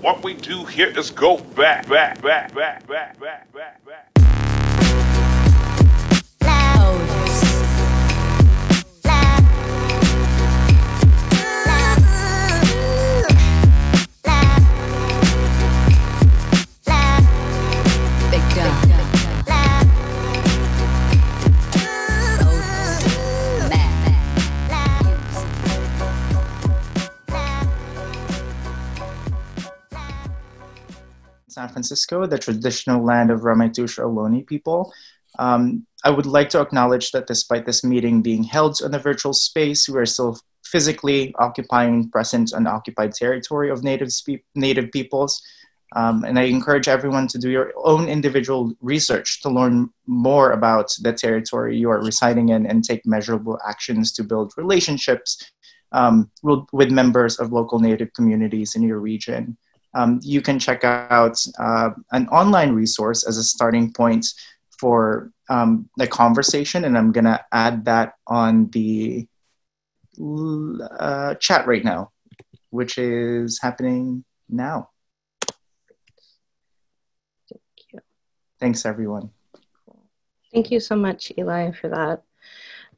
What we do here is go back. San Francisco, the traditional land of Ramaytush Ohlone people. I would like to acknowledge that despite this meeting being held in a virtual space, we are still physically occupying present unoccupied territory of Native peoples. And I encourage everyone to do your own individual research to learn more about the territory you are residing in and take measurable actions to build relationships with members of local Native communities in your region. You can check out an online resource as a starting point for the conversation, and I'm gonna add that on the chat right now, which is happening now. Thank you. Thanks, everyone. Thank you so much, Eli, for that.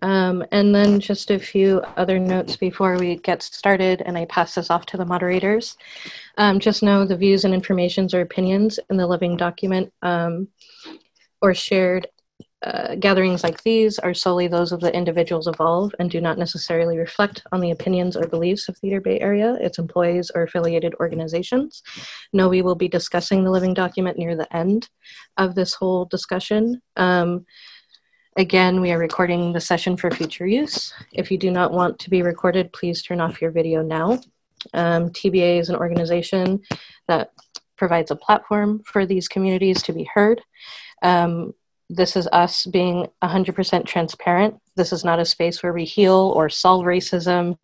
And then just a few other notes before we get started, and I pass this off to the moderators. Just know the views and informations or opinions in the living document or shared gatherings like these are solely those of the individuals involved and do not necessarily reflect on the opinions or beliefs of Theater Bay Area, its employees, or affiliated organizations. No, we will be discussing the living document near the end of this whole discussion. Again, we are recording the session for future use. If you do not want to be recorded, please turn off your video now. TBA is an organization that provides a platform for these communities to be heard. This is us being 100% transparent. This is not a space where we heal or solve racism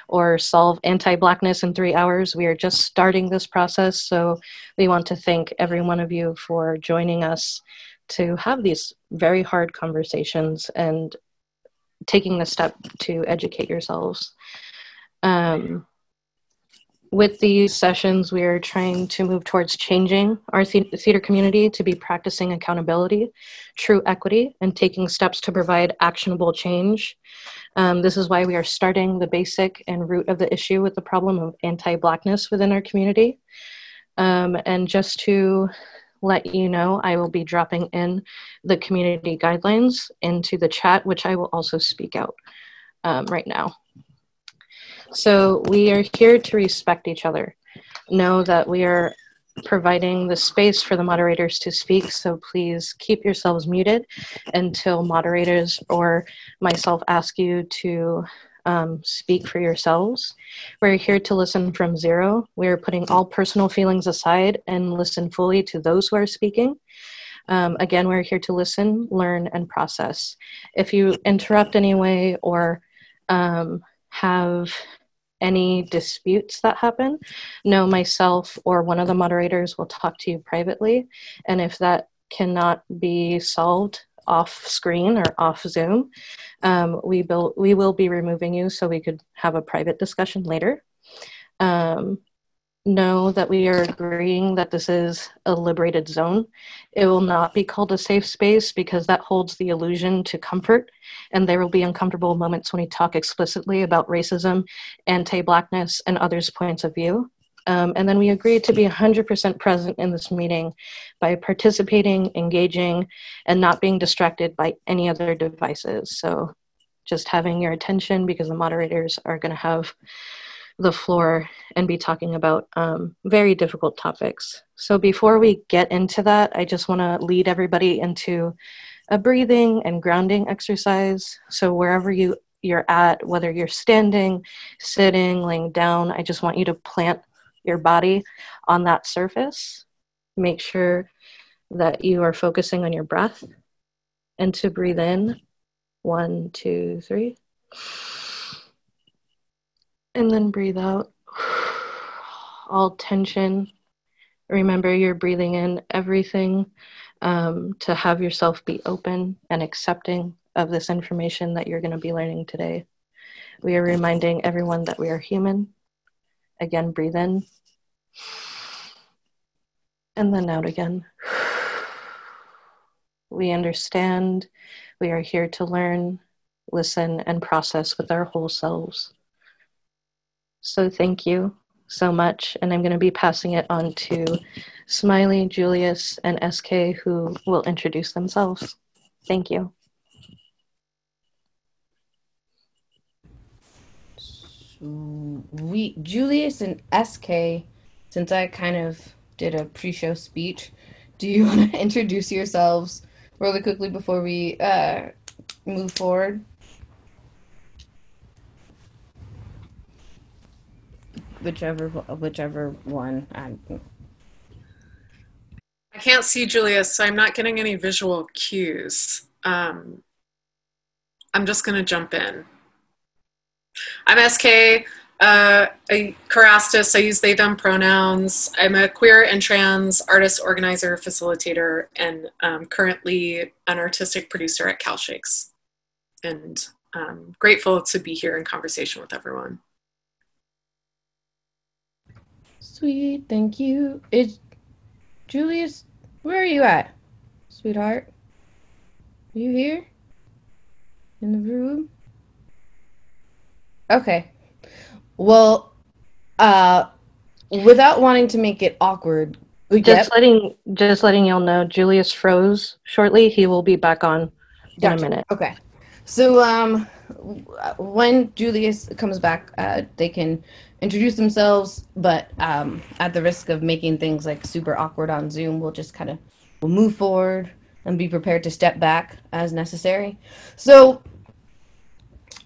or solve anti-Blackness in 3 hours. We are just starting this process, so we want to thank every one of you for joining us to have these very hard conversations and taking the step to educate yourselves. With these sessions, we are trying to move towards changing our theater community to be practicing accountability, true equity, and taking steps to provide actionable change. This is why we are starting the basic and root of the issue with the problem of anti-Blackness within our community. And just to let you know, I will be dropping in the community guidelines into the chat, which I will also speak out right now. So we are here to respect each other. Know that we are providing the space for the moderators to speak, so please keep yourselves muted until moderators or myself ask you to speak for yourselves. We're here to listen from zero. We're putting all personal feelings aside and listen fully to those who are speaking. Again, we're here to listen, learn, and process. If you interrupt anyway or have any disputes that happen, know myself or one of the moderators will talk to you privately. And if that cannot be solved off screen or off Zoom, we will be removing you so we could have a private discussion later. Know that we are agreeing that this is a liberated zone. It will not be called a safe space because that holds the illusion to comfort, and there will be uncomfortable moments when we talk explicitly about racism, anti-Blackness, and others' points of view. And then we agreed to be 100% present in this meeting by participating, engaging, and not being distracted by any other devices. So just having your attention because the moderators are going to have the floor and be talking about very difficult topics. So before we get into that, I just want to lead everybody into a breathing and grounding exercise. So wherever you're at, whether you're standing, sitting, laying down, I just want you to plant your body on that surface. Make sure that you are focusing on your breath, and to breathe in, 1, 2, 3. And then breathe out all tension. Remember, you're breathing in everything to have yourself be open and accepting of this information that you're going to be learning today. We are reminding everyone that we are human. Again, breathe in. And then out again. We understand. We are here to learn, listen, and process with our whole selves. So thank you so much. And I'm going to be passing it on to Smiley, Julius, and SK, who will introduce themselves. Thank you. Julius and SK, since I kind of did a pre-show speech, do you want to introduce yourselves really quickly before we move forward? Whichever one. I can't see Julius, so I'm not getting any visual cues. I'm just going to jump in. I'm SK, Kerastas. I use they, them pronouns. I'm a queer and trans artist, organizer, facilitator, and currently an artistic producer at CalShakes. And I'm grateful to be here in conversation with everyone. Sweet, thank you. Julius, where are you at, sweetheart? Are you here? In the room? Okay. Well, without wanting to make it awkward, just letting y'all know, Julius froze shortly. He will be back on in a minute. Okay. So when Julius comes back, they can introduce themselves, but at the risk of making things like super awkward on Zoom, we'll move forward and be prepared to step back as necessary. So,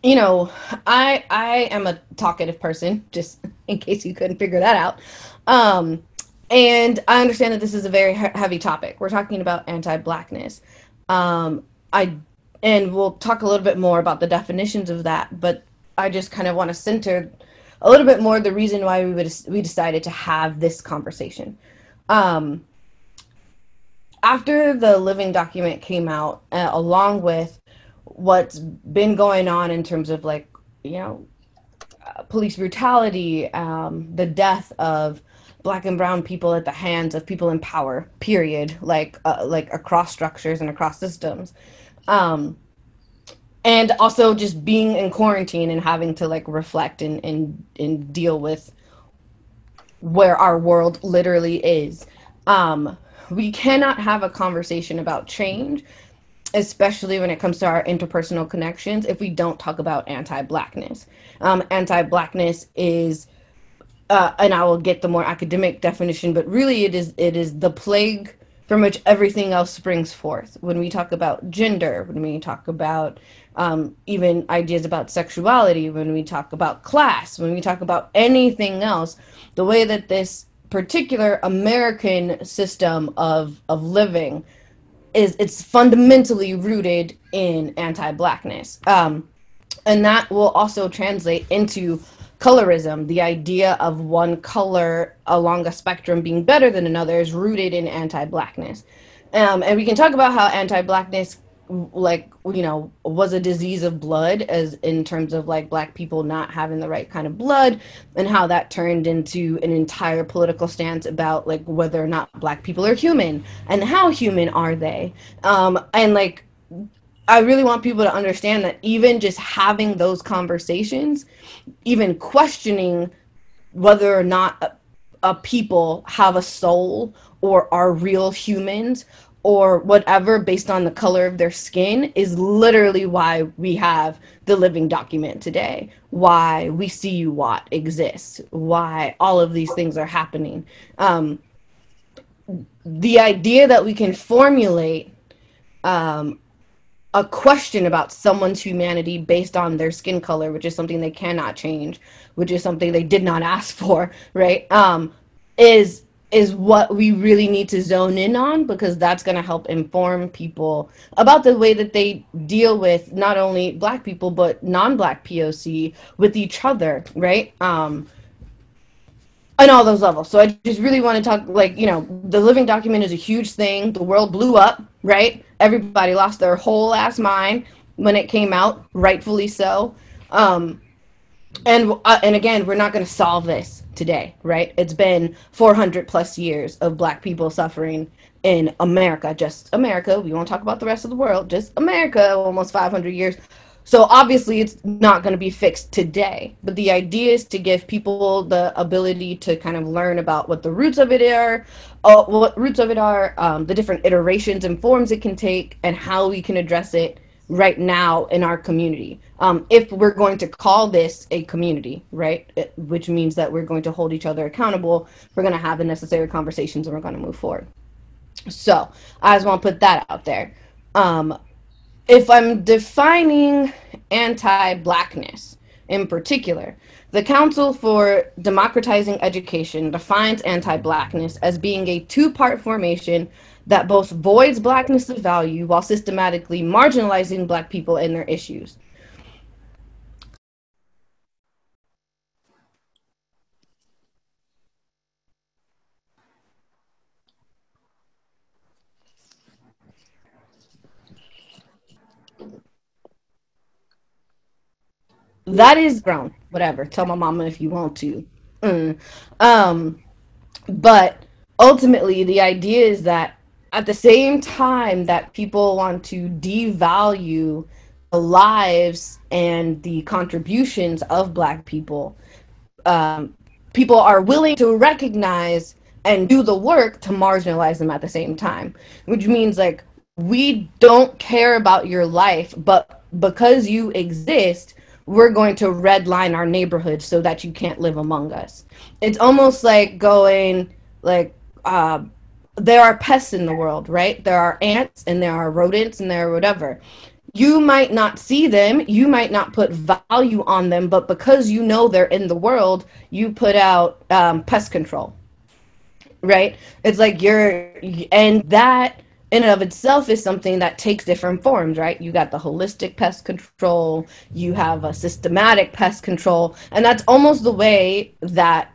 you know, I am a talkative person, just in case you couldn't figure that out. And I understand that this is a very heavy topic. We're talking about anti-Blackness. And we'll talk a little bit more about the definitions of that, but I just kind of want to center a little bit more the reason why we decided to have this conversation. After the Living document came out, along with what's been going on in terms of, like, you know, police brutality, the death of Black and brown people at the hands of people in power, period, like across structures and across systems. And also just being in quarantine and having to, like, reflect and deal with where our world literally is. We cannot have a conversation about change, especially when it comes to our interpersonal connections, if we don't talk about anti-Blackness. Anti-Blackness is, and I will get the more academic definition, but really it is the plague from which everything else springs forth. When we talk about gender, when we talk about even ideas about sexuality, when we talk about class, when we talk about anything else, the way that this particular American system of living it's fundamentally rooted in anti-Blackness. And that will also translate into colorism. The idea of one color along a spectrum being better than another is rooted in anti-Blackness. And we can talk about how anti-Blackness, like, you know, was a disease of blood, as in terms of, like, Black people not having the right kind of blood, and how that turned into an entire political stance about, like, whether or not Black people are human and how human are they. And, like, I really want people to understand that even just having those conversations, even questioning whether or not a people have a soul or are real humans or whatever based on the color of their skin, is literally why we have the Living document today, why We See You What exists, why all of these things are happening. The idea that we can formulate a question about someone's humanity based on their skin color, which is something they cannot change, which is something they did not ask for, right, is what we really need to zone in on, because that's going to help inform people about the way that they deal with not only Black people, but non-Black POC with each other, right? On all those levels. So I just really want to talk, like, you know, the Living document is a huge thing. The world blew up, right? Everybody lost their whole ass mind when it came out, rightfully so. And again, we're not going to solve this today, right? It's been 400 plus years of Black people suffering in America, just America. We won't talk about the rest of the world, just America, almost 500 years. So obviously it's not going to be fixed today, but the idea is to give people the ability to kind of learn about what the roots of it are, the different iterations and forms it can take, and how we can address it right now in our community. If we're going to call this a community, right, which means that we're going to hold each other accountable, we're going to have the necessary conversations, and we're going to move forward. So I just want to put that out there. If I'm defining anti-Blackness in particular, the Council for Democratizing Education defines anti-Blackness as being a two-part formation that both voids Blackness of value while systematically marginalizing Black people and their issues. That is grown, whatever. Tell my mama if you want to. But ultimately, the idea is that at the same time that people want to devalue the lives and the contributions of Black people, people are willing to recognize and do the work to marginalize them at the same time, which means like, we don't care about your life, but because you exist, we're going to redline our neighborhood so that you can't live among us. It's almost like going like, there are pests in the world, right? There are ants and there are rodents and there are whatever. You might not see them, you might not put value on them, but because you know they're in the world, you put out pest control, right? It's like and that in and of itself is something that takes different forms, right? You got the holistic pest control, you have a systematic pest control, and that's almost the way that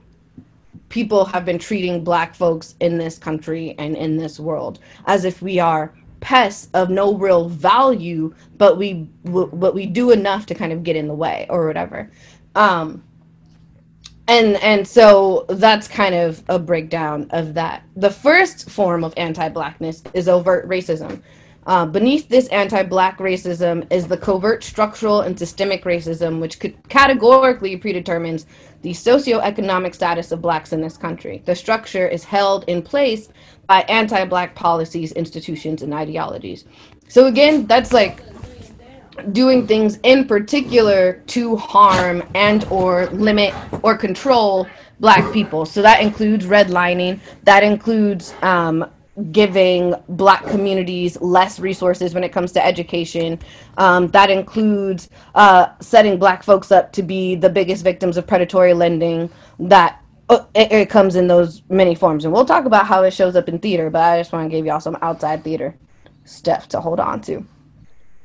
people have been treating Black folks in this country and in this world, as if we are pests of no real value, but we do enough to kind of get in the way or whatever. And so that's kind of a breakdown of that. The first form of anti-Blackness is overt racism. Beneath this anti-Black racism is the covert, structural, and systemic racism, which categorically predetermines the socioeconomic status of Blacks in this country. The structure is held in place by anti-Black policies, institutions, and ideologies. So again, that's like doing things in particular to harm and or limit or control Black people. So that includes redlining, that includes giving Black communities less resources when it comes to education. That includes setting Black folks up to be the biggest victims of predatory lending. That it comes in those many forms. And we'll talk about how it shows up in theater, but I just want to give y'all some outside theater stuff to hold on to.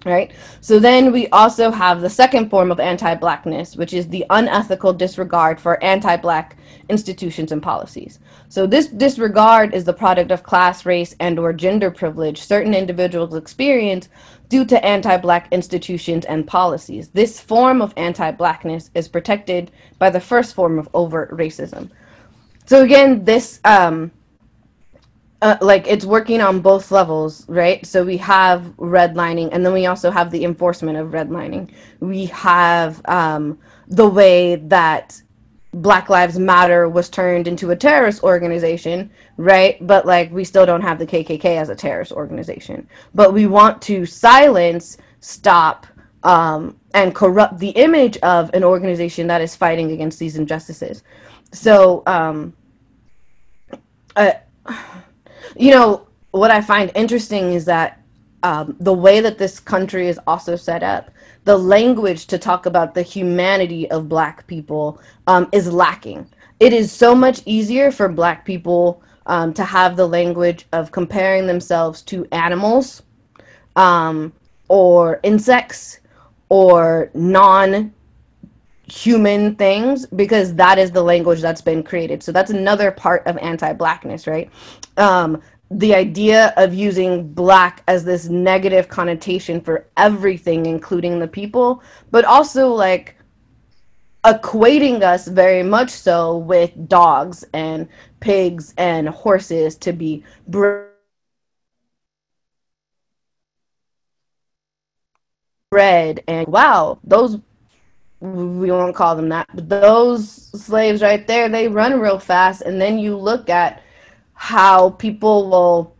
Right? So then we also have the second form of anti-Blackness, which is the unethical disregard for anti-Black institutions and policies. So this disregard is the product of class, race, and or gender privilege certain individuals experience due to anti-Black institutions and policies. This form of anti-Blackness is protected by the first form of overt racism. So again, this like it's working on both levels, right? So we have redlining, and then we also have the enforcement of redlining. We have the way that Black Lives Matter was turned into a terrorist organization, right? But like we still don't have the KKK as a terrorist organization. But we want to silence, stop, and corrupt the image of an organization that is fighting against these injustices. So, you know, what I find interesting is that the way that this country is also set up, the language to talk about the humanity of Black people is lacking. It is so much easier for Black people to have the language of comparing themselves to animals or insects or non-human things, because that is the language that's been created. So that's another part of anti-Blackness, right? The idea of using Black as this negative connotation for everything, including the people, but also like equating us very much so with dogs and pigs and horses to be bred and wow, those, we won't call them that, but those slaves right there, they run real fast. And then you look at how people will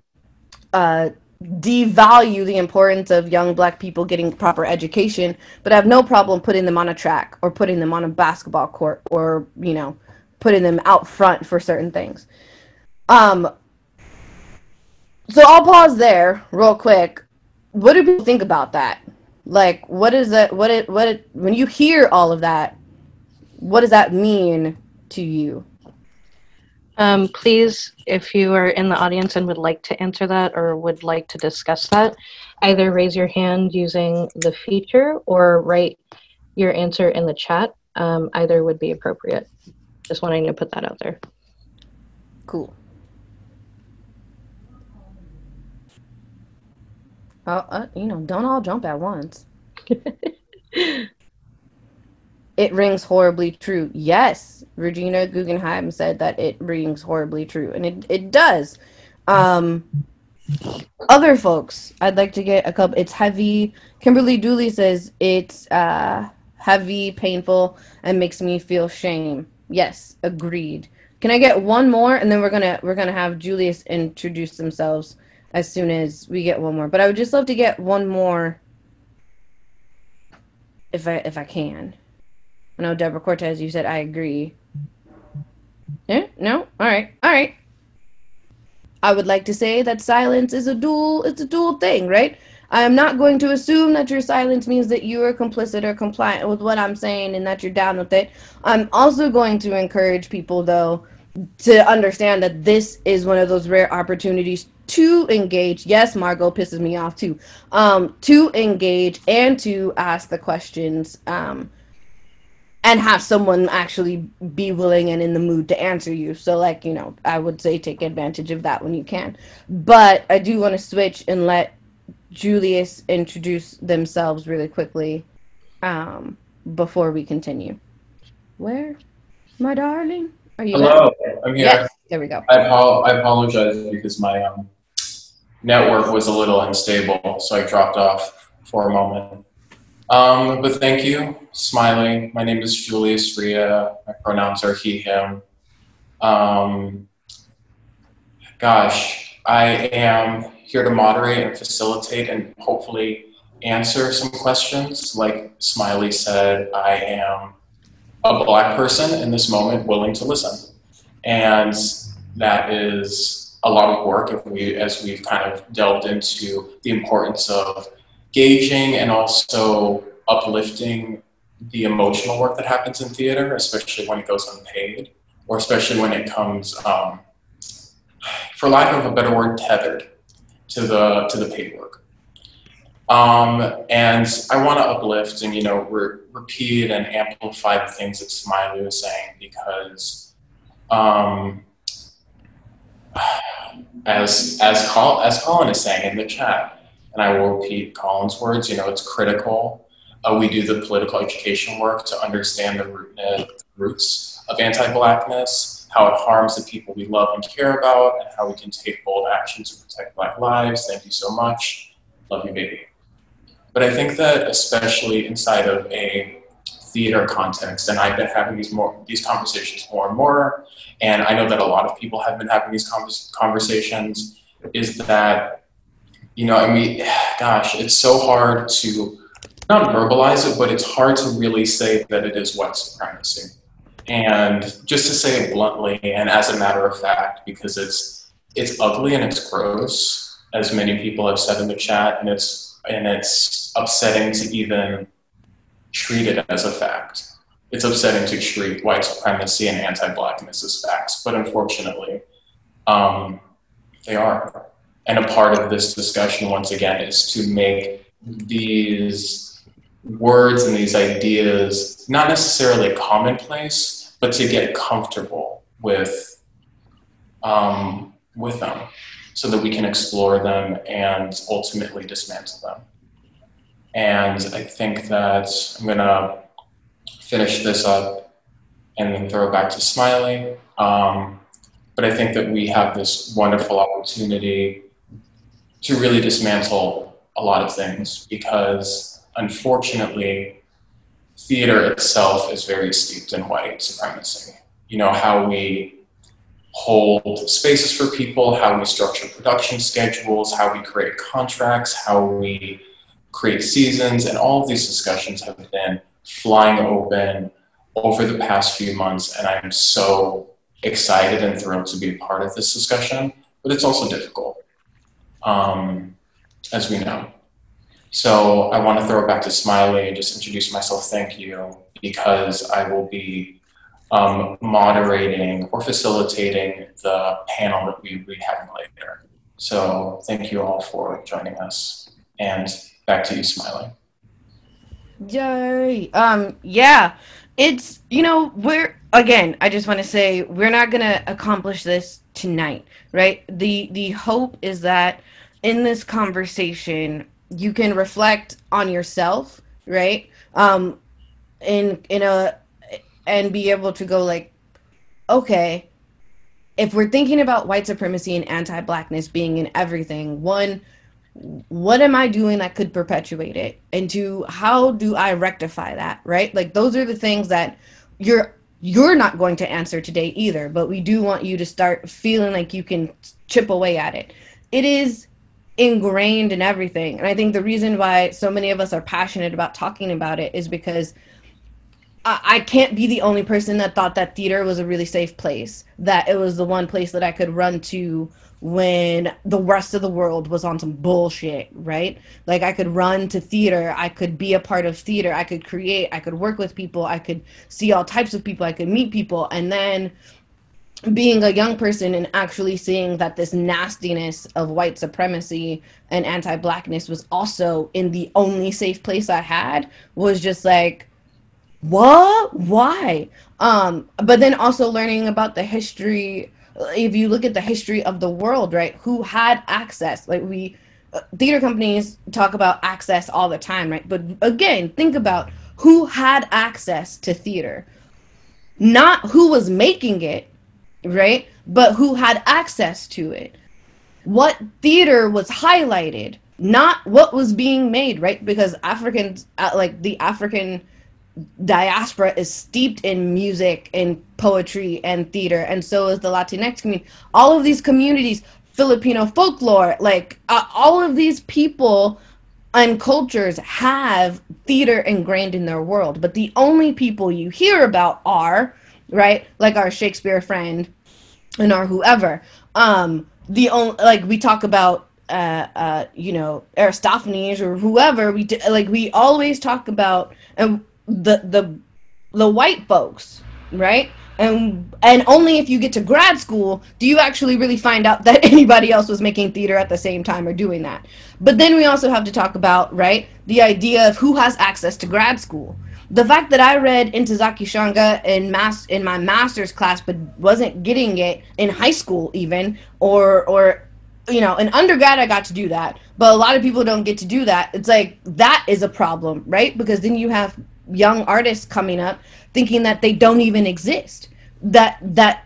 devalue the importance of young Black people getting proper education, but have no problem putting them on a track or putting them on a basketball court or, you know, putting them out front for certain things. So I'll pause there real quick. What do people think about that? Like, what is that? When you hear all of that, what does that mean to you? Please, if you are in the audience and would like to answer that or would like to discuss that, either raise your hand using the feature or write your answer in the chat. Either would be appropriate. Just wanting to put that out there. Cool. You know, don't all jump at once. It rings horribly true. Yes, Regina Guggenheim said that it rings horribly true, and it does. Other folks, I'd like to get a couple. It's heavy. Kimberly Dooley says it's heavy, painful, and makes me feel shame. Yes, agreed. Can I get one more, and then we're gonna have Julius introduce themselves as soon as we get one more. But I would just love to get one more, if I can. I know Deborah Cortez, you said I agree. Yeah? No? All right. I would like to say that silence is a dual thing, right? I am not going to assume that your silence means that you are complicit or compliant with what I'm saying and that you're down with it. I'm also going to encourage people, though, to understand that this is one of those rare opportunities to engage. Yes, Margot pisses me off too. To engage and to ask the questions, and have someone actually be willing and in the mood to answer you. So, like, you know, I would say take advantage of that when you can. But I do want to switch and let Julius introduce themselves really quickly before we continue. Where, my darling? Are you Hello, there? I'm here. Yes, there we go. I apologize because my network was a little unstable, so I dropped off for a moment. But thank you, Smiley. My name is Julius Rea. My pronouns are he, him. Gosh, I am here to moderate and facilitate and hopefully answer some questions. Like Smiley said, I am a Black person in this moment willing to listen. And that is a lot of work as we've kind of delved into the importance of gauging and also uplifting the emotional work that happens in theater, especially when it goes unpaid, or especially when it comes, for lack of a better word, tethered to the paid work. And I want to uplift and, you know, repeat and amplify the things that Smiley was saying, because as Colin is saying in the chat, and I will repeat Colin's words, you know, it's critical. We do the political education work to understand the roots of anti-Blackness, how it harms the people we love and care about, and how we can take bold action to protect Black lives. Thank you so much. Love you, baby. But I think that especially inside of a theater context, and I've been having these conversations more and more, and I know that a lot of people have been having these conversations, is that, you know, I mean, gosh, it's so hard to not verbalize it, but it's hard to really say that it is white supremacy. And just to say it bluntly and as a matter of fact, because it's ugly and it's gross, as many people have said in the chat, and it's upsetting to even treat it as a fact. It's upsetting to treat white supremacy and anti-Blackness as facts, but unfortunately, they are. And a part of this discussion, once again, is to make these words and these ideas not necessarily commonplace, but to get comfortable with them so that we can explore them and ultimately dismantle them. And I think that I'm gonna finish this up and then throw it back to Smiley. But I think that we have this wonderful opportunity to really dismantle a lot of things, because unfortunately, theater itself is very steeped in white supremacy. You know, how we hold spaces for people, how we structure production schedules, how we create contracts, how we create seasons, and all of these discussions have been flying open over the past few months, and I'm so excited and thrilled to be a part of this discussion, but it's also difficult, as we know. So I want to throw it back to Smiley and just introduce myself, thank you, because I will be moderating or facilitating the panel that we will be having later. So thank you all for joining us, and back to you, Smiley. Yay. Yeah, it's, you know, I just want to say, we're not going to accomplish this tonight, right? The hope is that in this conversation, you can reflect on yourself, right? And be able to go like, okay, if we're thinking about white supremacy and anti-Blackness being in everything, one, what am I doing that could perpetuate it? And two, how do I rectify that, right? Like, those are the things that you're not going to answer today either, but we do want you to start feeling like you can chip away at it. It is ingrained in everything. And I think the reason why so many of us are passionate about talking about it is because I can't be the only person that thought that theater was a really safe place, that it was the one place that I could run to when the rest of the world was on some bullshit, right? Like, I could run to theater, I could be a part of theater, I could create, I could work with people, I could see all types of people, I could meet people, and then being a young person and actually seeing that this nastiness of white supremacy and anti-Blackness was also in the only safe place I had was just like, what? Why? But then also learning about the history. If you look at the history of the world, right, who had access? Like, theater companies talk about access all the time, right? But again, think about who had access to theater. Not who was making it, right? But who had access to it. What theater was highlighted, not what was being made, right? Because Africans, like the African diaspora, is steeped in music and poetry and theater, and so is the Latinx community. All of these communities, Filipino folklore, like all of these people and cultures have theater ingrained in their world, but the only people you hear about are, right, like our Shakespeare friend and our whoever, the only, like, we talk about you know, Aristophanes or whoever, we always talk about the white folks, right? And only if you get to grad school do you actually really find out that anybody else was making theater at the same time or doing that. But then we also have to talk about, right, the idea of who has access to grad school. The fact that I read Ntozake Shange in my master's class but wasn't getting it in high school even, or you know, in undergrad I got to do that, but a lot of people don't get to do that. It's like, that is a problem, right? Because then you have young artists coming up thinking that they don't even exist, that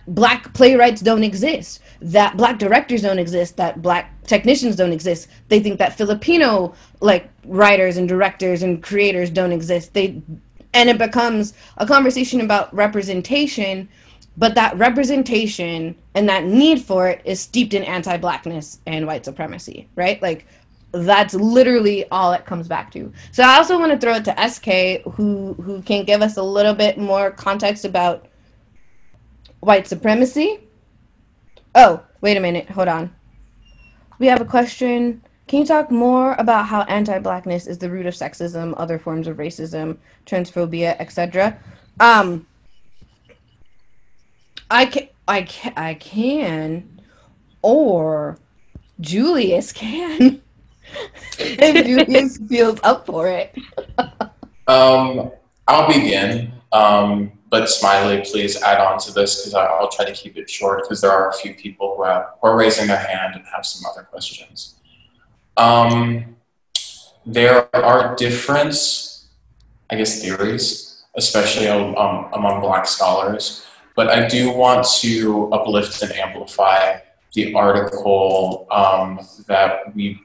Black playwrights don't exist, that Black directors don't exist, that Black technicians don't exist. They think that Filipino, like, writers and directors and creators don't exist. And it becomes a conversation about representation, but that representation and that need for it is steeped in anti-Blackness and white supremacy, right? Like, that's literally all it comes back to. So I also want to throw it to SK, who can give us a little bit more context about white supremacy. Oh, wait a minute, hold on. We have a question. Can you talk more about how anti-Blackness is the root of sexism, other forms of racism, transphobia, etc.? I can, or Julius can, if Julius feels up for it. I'll begin, but Smiley, please add on to this, because I'll try to keep it short, because there are a few people who are raising their hand and have some other questions. There are different, I guess, theories especially among Black scholars. But I do want to uplift and amplify the article that we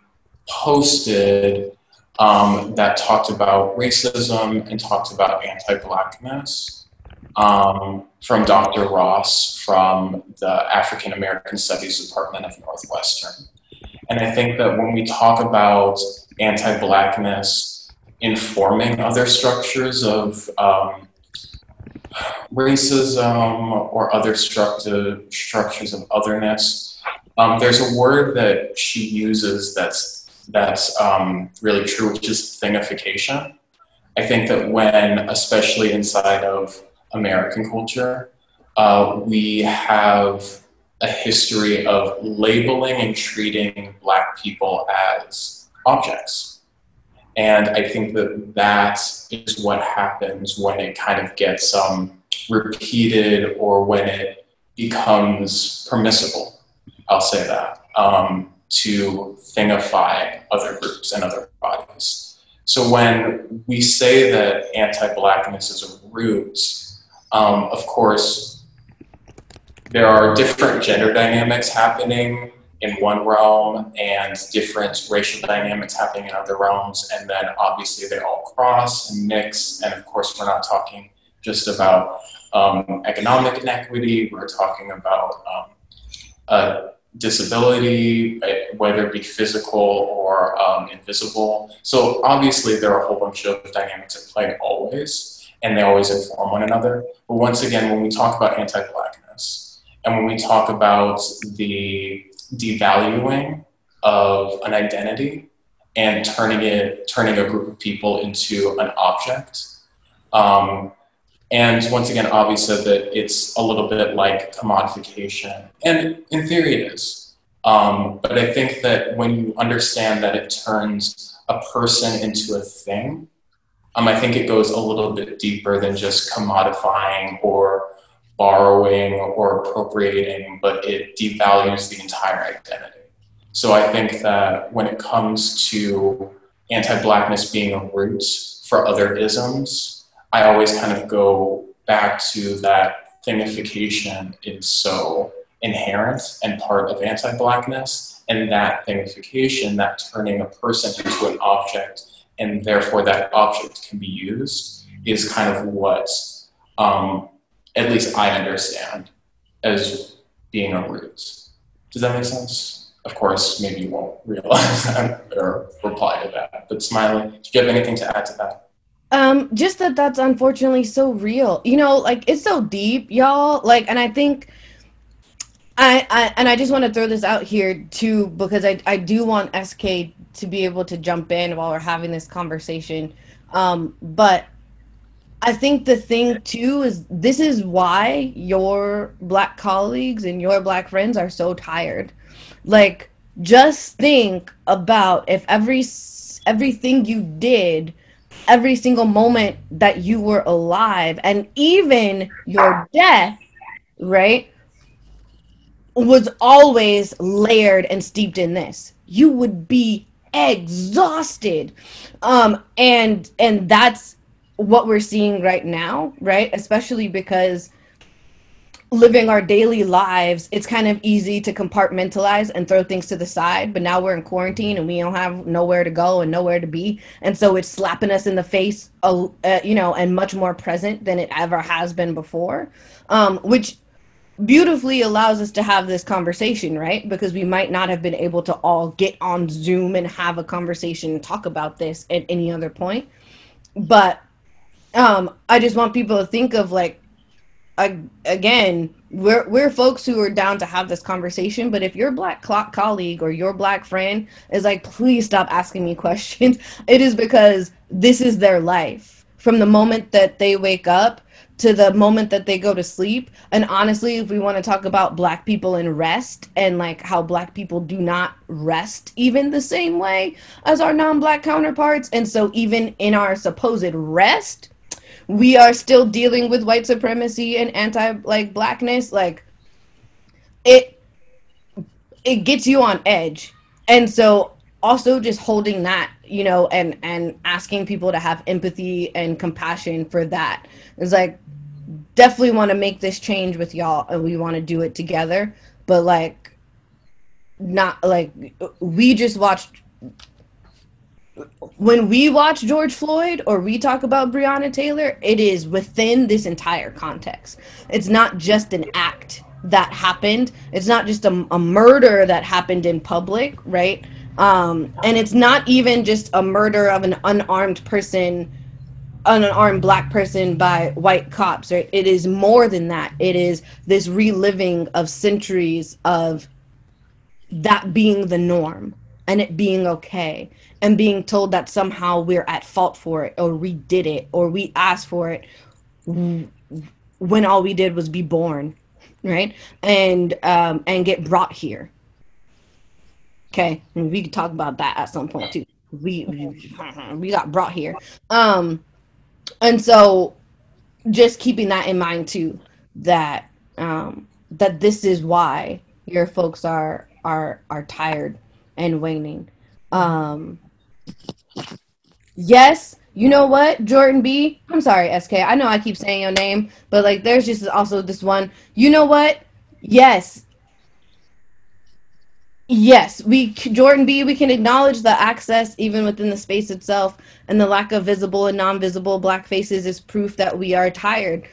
posted that talked about racism and talked about anti-Blackness from Dr. Ross from the African American Studies Department of Northwestern. And I think that when we talk about anti-Blackness informing other structures of racism or other structures of otherness, there's a word that she uses that's really true, which is thingification. I think that when, especially inside of American culture, we have a history of labeling and treating Black people as objects. And I think that that is what happens when it kind of gets repeated or when it becomes permissible, I'll say that, to thingify other groups and other bodies. So when we say that anti-Blackness is a root, of course, there are different gender dynamics happening in one realm and different racial dynamics happening in other realms. And then obviously they all cross and mix. And of course, we're not talking just about economic inequity. We're talking about disability, whether it be physical or invisible. So obviously there are a whole bunch of dynamics at play always, and they always inform one another. But once again, when we talk about anti-Blackness, and when we talk about the devaluing of an identity and turning a group of people into an object, and once again, Avi said that it's a little bit like commodification, and in theory it is. But I think that when you understand that it turns a person into a thing, I think it goes a little bit deeper than just commodifying or borrowing or appropriating, but it devalues the entire identity. So I think that when it comes to anti-Blackness being a root for other isms, I always kind of go back to that thingification is so inherent and part of anti-Blackness, and that thingification, that turning a person into an object, and therefore that object can be used, is kind of what at least I understand as being a root. Does that make sense? Of course, maybe you won't realize that or reply to that. But Smiley, do you have anything to add to that? Just that's unfortunately so real. You know, like, it's so deep, y'all. Like, and I think I just want to throw this out here too, because I do want SK to be able to jump in while we're having this conversation. But I think the thing too is this is why your Black colleagues and your Black friends are so tired. Like, just think about if everything you did, every single moment that you were alive, and even your death, right, was always layered and steeped in this. You would be exhausted. And that's what we're seeing right now, right? Especially because living our daily lives, it's kind of easy to compartmentalize and throw things to the side. But now we're in quarantine and we don't have nowhere to go and nowhere to be. And so it's slapping us in the face, you know, and much more present than it ever has been before, which beautifully allows us to have this conversation, right? Because we might not have been able to all get on Zoom and have a conversation and talk about this at any other point. But I just want people to think of, like, again, we're folks who are down to have this conversation, but if your Black colleague or your Black friend is like, please stop asking me questions, it is because this is their life. From the moment that they wake up to the moment that they go to sleep. And honestly, if we want to talk about Black people and rest, and like how Black people do not rest even the same way as our non-Black counterparts, and so even in our supposed rest, we are still dealing with white supremacy and anti-Blackness. Like, it gets you on edge. And so also just holding that, you know, and asking people to have empathy and compassion for that. It's like, definitely want to make this change with y'all, and we want to do it together, but like, not like, we just watched, when we watch George Floyd or we talk about Breonna Taylor, it is within this entire context. It's not just an act that happened. It's not just a murder that happened in public, right? And it's not even just a murder of an unarmed person, an unarmed Black person by white cops, right? It is more than that. It is this reliving of centuries of that being the norm and it being okay, and being told that somehow we're at fault for it, or we did it, or we asked for it, when all we did was be born, right? And get brought here. Okay, and we could talk about that at some point too. We got brought here. And so just keeping that in mind too, that that this is why your folks are tired and waning. Yes, you know what, Jordan B, I'm sorry, SK, I know I keep saying your name, but like, there's just also this one, you know what, yes, Jordan B, we can acknowledge the access even within the space itself, and the lack of visible and non-visible Black faces is proof that we are tired.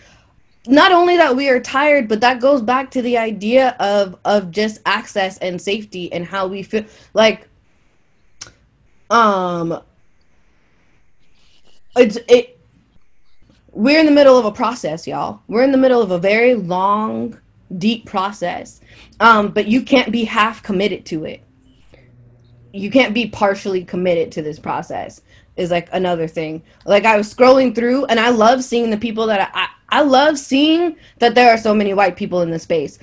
Not only that we are tired, but that goes back to the idea of just access and safety and how we feel. Like, we're in the middle of a process, y'all. We're in the middle of a very long, deep process. But you can't be half committed to it. You can't be partially committed to this process, is like another thing. Like, I was scrolling through, and I love seeing the people that I love seeing that there are so many white people in the space.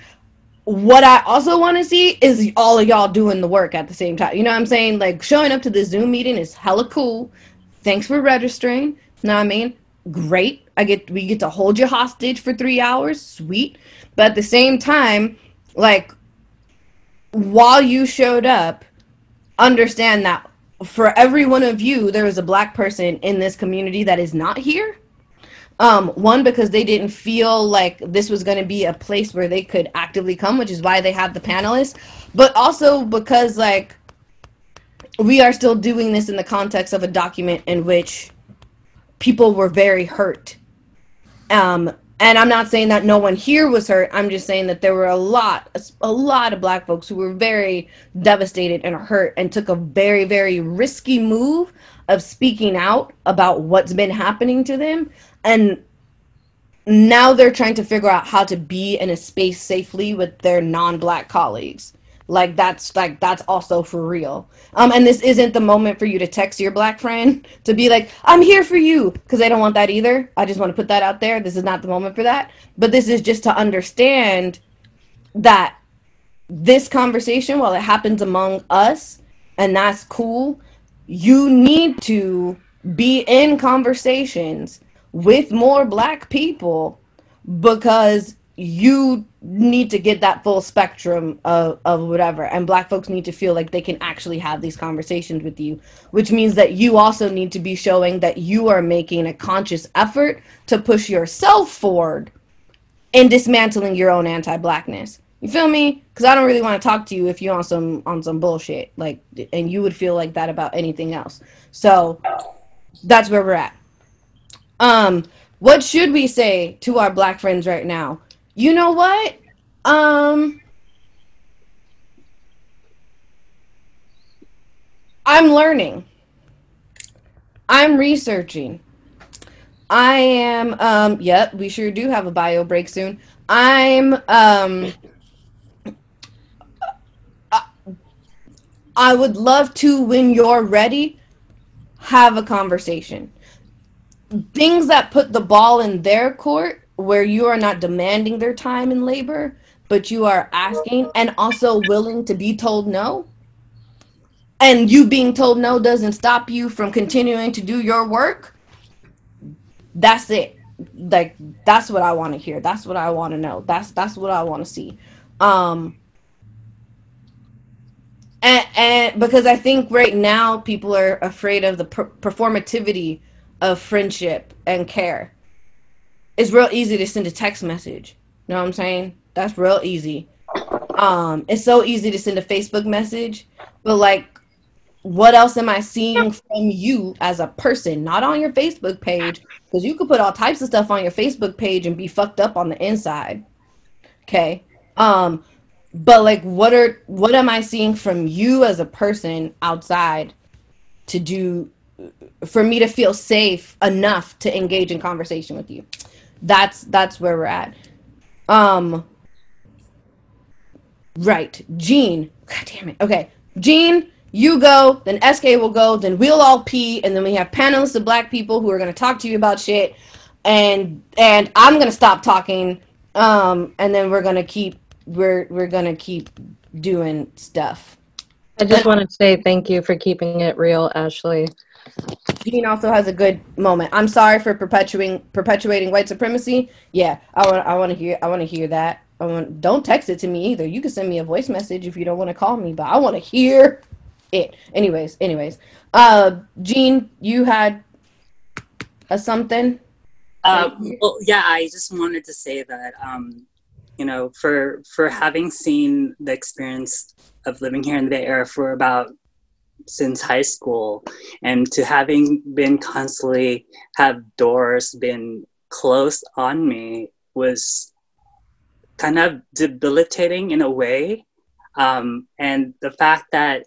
What I also want to see is all of y'all doing the work at the same time. You know what I'm saying? Like, showing up to the Zoom meeting is hella cool. Thanks for registering. You know what I mean? Great. We get to hold you hostage for 3 hours. Sweet. But at the same time, like, while you showed up, understand that for every one of you, there is a Black person in this community that is not here. One, because they didn't feel like this was going to be a place where they could actively come, which is why they have the panelists, but also because, like, we are still doing this in the context of a document in which people were very hurt. And I'm not saying that no one here was hurt. I'm just saying that there were a lot of Black folks who were very devastated and hurt and took a very, very risky move of speaking out about what's been happening to them. And now they're trying to figure out how to be in a space safely with their non-Black colleagues. That's also for real. And this isn't the moment for you to text your Black friend to be like, I'm here for you, because they don't want that either. I just want to put that out there. This is not the moment for that. But this is just to understand that this conversation, while it happens among us, and that's cool, you need to be in conversations with more Black people, because you need to get that full spectrum of whatever, and Black folks need to feel like they can actually have these conversations with you, which means that you also need to be showing that you are making a conscious effort to push yourself forward in dismantling your own anti-Blackness. You feel me? Because I don't really want to talk to you if you're on some bullshit, like, and you would feel like that about anything else. So that's where we're at. What should we say to our Black friends right now? You know what? I'm learning. I'm researching. I am, yep, we sure do have a bio break soon. I would love to, when you're ready, have a conversation. Things that put the ball in their court, where you are not demanding their time and labor, but you are asking and also willing to be told no. And you being told no doesn't stop you from continuing to do your work. That's it. Like, that's what I want to hear. That's what I want to know. That's what I want to see. And And because I think right now people are afraid of the performativity of friendship and care. It's real easy to send a text message. You know what I'm saying? That's real easy. It's so easy to send a Facebook message, but like, what else am I seeing from you as a person? Not on your Facebook page, because you could put all types of stuff on your Facebook page and be fucked up on the inside. Okay. But like, what am I seeing from you as a person outside to do for me to feel safe enough to engage in conversation with you? That's where we're at. Right. Jean. God damn it. Okay. Jean, you go, then SK will go, then we'll all pee, and then we have panelists of Black people who are going to talk to you about shit, and I'm going to stop talking, and then we're going to keep doing stuff. I just want to say thank you for keeping it real, Ashley. Jean also has a good moment. I'm sorry for perpetuating white supremacy. Yeah, I want to hear that. Don't text it to me either. You can send me a voice message if you don't want to call me, but I want to hear it. Anyways. Jean, you had something? Well, yeah, I just wanted to say that, you know, for having seen the experience of living here in the Bay Area for about since high school, and to having been constantly have doors been closed on me was kind of debilitating in a way. And the fact that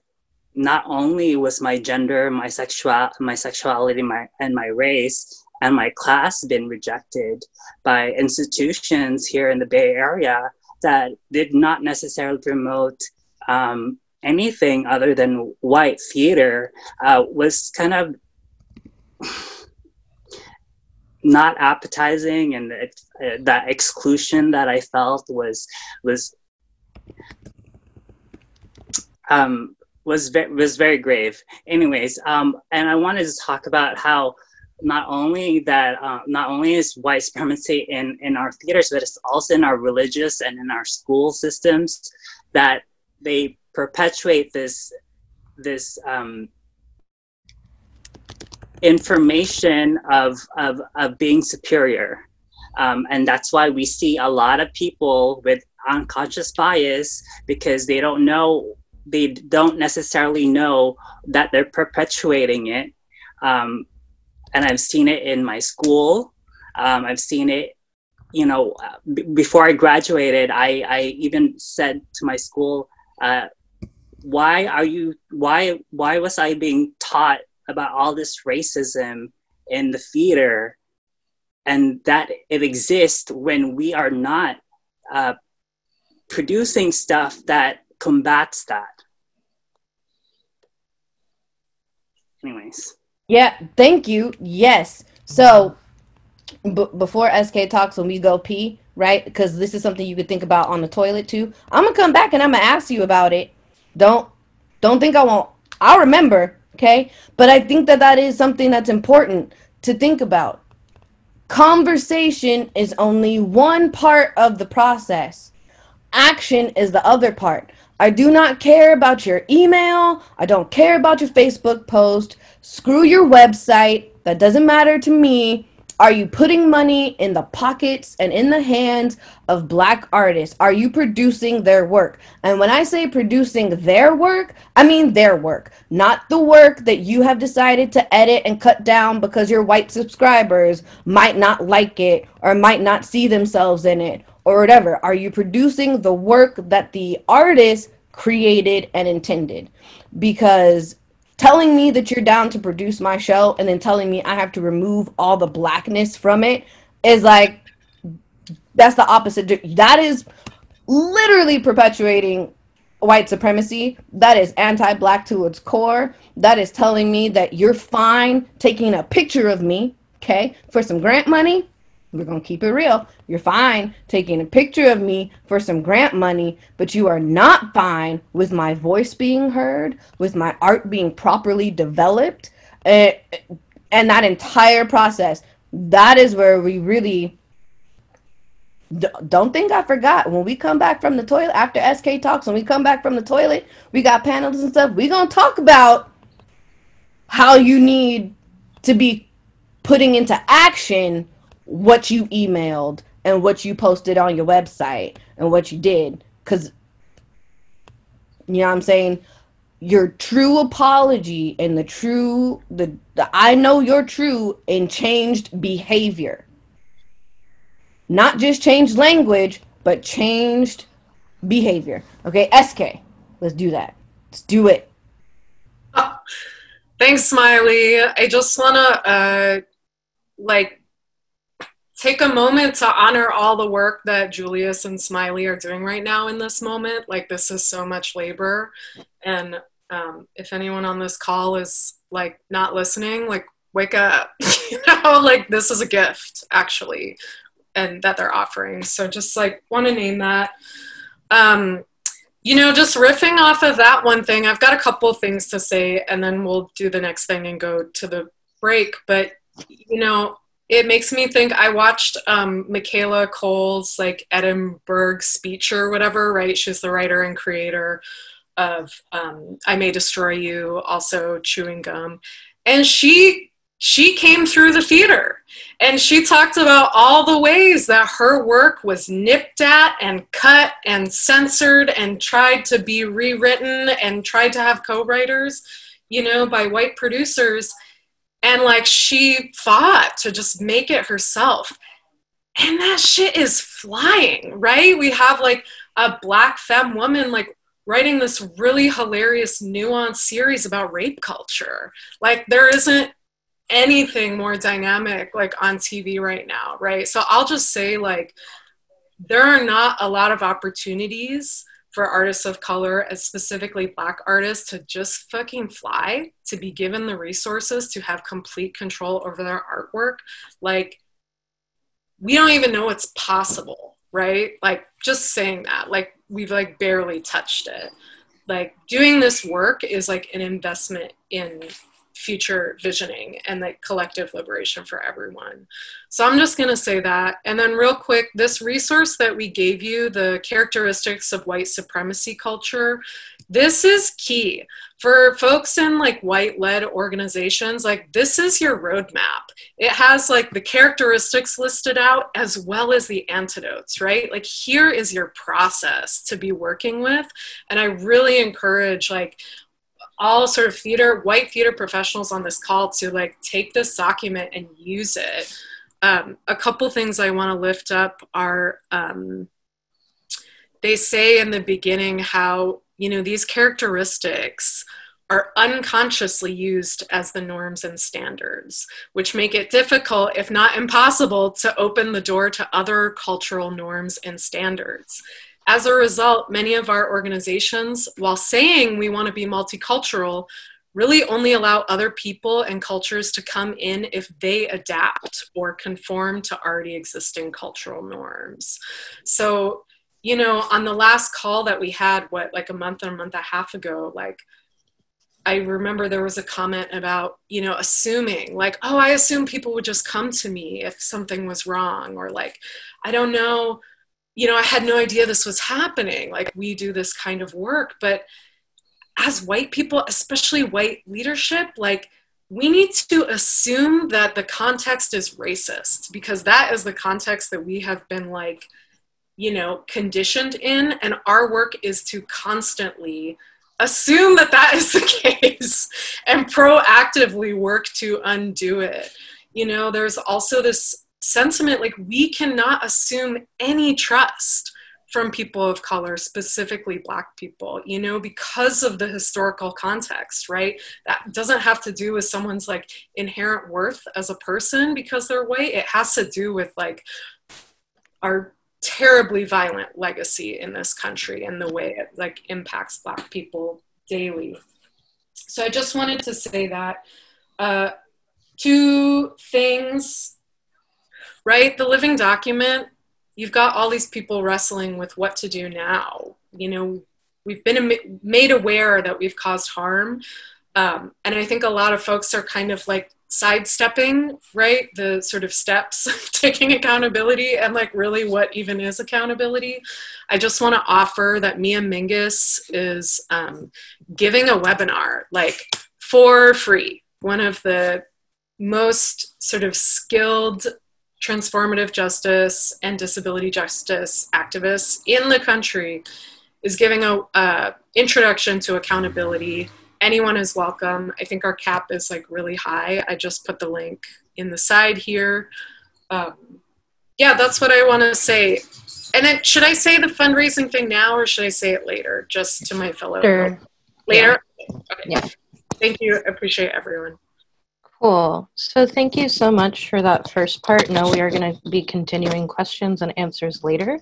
not only was my gender, my sexuality, and my race and my class been rejected by institutions here in the Bay Area that did not necessarily promote anything other than white theater, was kind of not appetizing, and that exclusion that I felt was very grave. Anyways, and I wanted to talk about how not only is white supremacy in our theaters, but it's also in our religious and in our school systems, that they perpetuate this information of being superior, and that's why we see a lot of people with unconscious bias, because they don't necessarily know that they're perpetuating it. And I've seen it in my school. I've seen it, you know, before I graduated, I even said to my school, why was I being taught about all this racism in the theater, and that it exists when we are not producing stuff that combats that. Anyways. Yeah, thank you. Yes. So before SK talks, when we go pee, right? Because this is something you could think about on the toilet too. I'm gonna come back and I'm gonna ask you about it. Don't think I won't. I'll remember, okay? But I think that is something that's important to think about. Conversation is only one part of the process. Action is the other part. I do not care about your email. I don't care about your Facebook post. Screw your website. That doesn't matter to me. Are you putting money in the pockets and in the hands of Black artists? Are you producing their work? And when I say producing their work, I mean their work, not the work that you have decided to edit and cut down because your white subscribers might not like it or might not see themselves in it or whatever. Are you producing the work that the artist created and intended? Because telling me that you're down to produce my show and then telling me I have to remove all the Blackness from it is like, that's the opposite. That is literally perpetuating white supremacy. That is anti-Black to its core. That is telling me that you're fine taking a picture of me, okay, for some grant money. We're going to keep it real. You're fine taking a picture of me for some grant money, but you are not fine with my voice being heard, with my art being properly developed, and that entire process. That is where we really Don't think I forgot. When we come back from the toilet, after SK talks, when we come back from the toilet, we got panels and stuff. We're going to talk about how you need to be putting into action what you emailed and what you posted on your website and what you did. Because, you know what I'm saying? Your true apology and the I know you're true in changed behavior. Not just changed language, but changed behavior. Okay, SK, let's do that. Let's do it. Oh, thanks, Smiley. I just want to, take a moment to honor all the work that Julius and Smiley are doing right now in this moment. Like, this is so much labor. And if anyone on this call is, like, not listening, like, wake up. You know, like, this is a gift, actually, and that they're offering. So just like want to name that. You know, just riffing off of that one thing, I've got a couple things to say and then we'll do the next thing and go to the break. But, you know, it makes me think, I watched Michaela Cole's like Edinburgh speech or whatever, right? She's the writer and creator of I May Destroy You, also Chewing Gum. And she came through the theater and she talked about all the ways that her work was nipped at and cut and censored and tried to be rewritten and tried to have co-writers, you know, by white producers. And like, she fought to just make it herself. And that shit is flying, right? We have like a Black femme woman, like, writing this really hilarious, nuanced series about rape culture. Like, there isn't anything more dynamic like on TV right now, right? So I'll just say, like, there are not a lot of opportunities for artists of color, and specifically Black artists, to just fucking fly, to be given the resources to have complete control over their artwork. Like, we don't even know it's possible, right? Like, just saying that, like, we've like barely touched it. Like, doing this work is like an investment in future visioning and like collective liberation for everyone. So I'm just gonna say that. And then real quick, this resource that we gave you, the characteristics of white supremacy culture, this is key for folks in like white-led organizations. Like, this is your roadmap. It has like the characteristics listed out as well as the antidotes, right? Like, here is your process to be working with. And I really encourage like all sort of white theater professionals on this call to like take this document and use it. A couple things I want to lift up are, they say in the beginning how, you know, these characteristics are unconsciously used as the norms and standards, which make it difficult, if not impossible, to open the door to other cultural norms and standards. As a result, many of our organizations, while saying we want to be multicultural, really only allow other people and cultures to come in if they adapt or conform to already existing cultural norms. So, you know, on the last call that we had, like a month and a half ago, like, I remember there was a comment about, you know, assuming, like, oh, I assume people would just come to me if something was wrong, or like, I don't know, you know, I had no idea this was happening. Like, we do this kind of work, but as white people, especially white leadership, like, we need to assume that the context is racist, because that is the context that we have been like, you know, conditioned in. And our work is to constantly assume that that is the case and proactively work to undo it. You know, there's also this sentiment, like, we cannot assume any trust from people of color, specifically Black people, you know, because of the historical context, right? That doesn't have to do with someone's like inherent worth as a person because they're white. It has to do with like our terribly violent legacy in this country and the way it like impacts Black people daily. So I just wanted to say that. Two things, right? The living document, you've got all these people wrestling with what to do now. You know, we've been made aware that we've caused harm. And I think a lot of folks are kind of like sidestepping, right, the sort of steps of taking accountability and like really what even is accountability, I just want to offer that Mia Mingus is giving a webinar like for free. One of the most sort of skilled transformative justice and disability justice activists in the country is giving a introduction to accountability. Anyone is welcome. I think our cap is like really high. I just put the link in the side here. Yeah, that's what I want to say. And then should I say the fundraising thing now or should I say it later, just to my fellow? Sure. Later? Yeah. Okay. Yeah. Thank you. I appreciate everyone. Cool. So thank you so much for that first part. Now we are going to be continuing questions and answers later.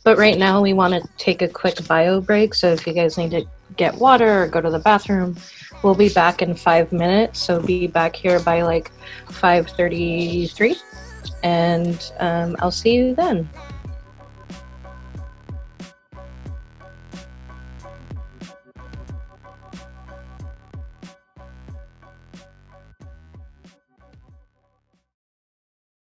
But right now we want to take a quick bio break. So if you guys need to get water or go to the bathroom, we'll be back in 5 minutes. So be back here by like 5:33. And I'll see you then.